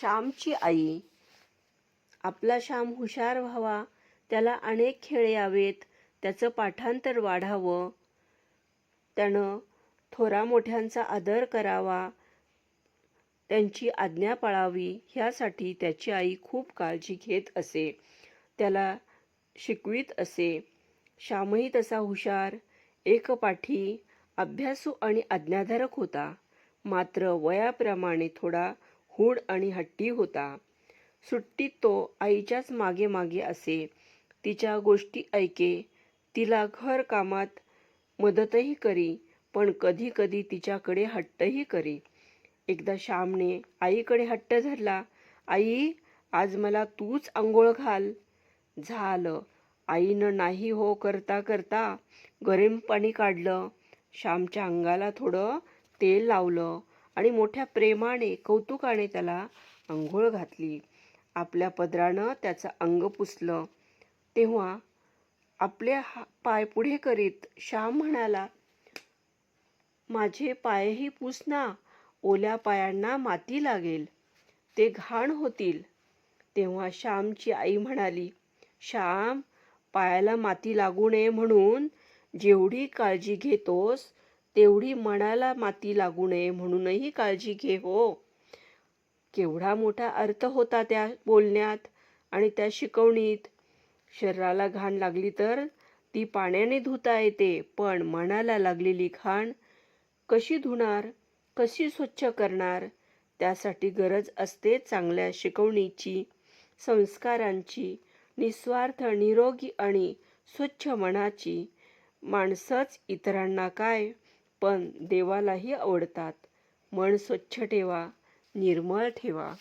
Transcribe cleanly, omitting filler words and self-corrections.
श्यामची आई. आपला श्याम हुशार व्हावा, त्याला अनेक खेळ यावेत, त्याचं पाठांतर वाढावं, त्यानं थोरा मोठ्यांचा आदर करावा, त्यांची आज्ञा पाळावी, ह्यासाठी त्याची आई खूप काळजी घेत असे, त्याला शिकवीत असे. श्यामही तसा हुशार, एकपाठी, अभ्यासू आणि आज्ञाधारक होता. मात्र वयाप्रमाणे थोडा हूड आणि हट्टी होता. सुट्टीत तो आईच्याच मागे मागे असे, तिच्या गोष्टी ऐके, तिला घर कामात मदतही करी, पण कधी कधी तिच्याकडे हट्टही करी. एकदा श्यामने आईकडे हट्ट धरला, "आई, आज मला तूच आंघोळ घाल." झालं. आईनं नाही हो करता करता गरम पाणी काढलं, श्यामच्या अंगाला थोडं तेल लावलं आणि मोठ्या प्रेमाने कौतुकाने त्याला आंघोळ घातली. आपल्या पदरानं त्याचं अंग पुसलं. तेव्हा आपले पाय पुढे करीत श्याम म्हणाला, "माझे पायही पुस ना, ओल्या पायांना माती लागेल, ते घाण होतील." तेव्हा श्यामची आई म्हणाली, "श्याम, पायाला माती लागू नये म्हणून जेवढी काळजी घेतोस, तेवढी मनाला माती लागू नये म्हणूनही काळजी घे हो." केवढा मोठा अर्थ होता त्या बोलण्यात आणि त्या शिकवणीत. शरीराला घाण लागली तर ती पाण्याने धुता येते, पण मनाला लागलेली घाण कशी धुणार, कशी स्वच्छ करणार? त्यासाठी गरज असते चांगल्या शिकवणीची, संस्कारांची, निस्वार्थ, निरोगी आणि स्वच्छ मनाची. माणसंच इतरांना काय, पण देवालाही आवडतात. मन स्वच्छ ठेवा, निर्मळ ठेवा.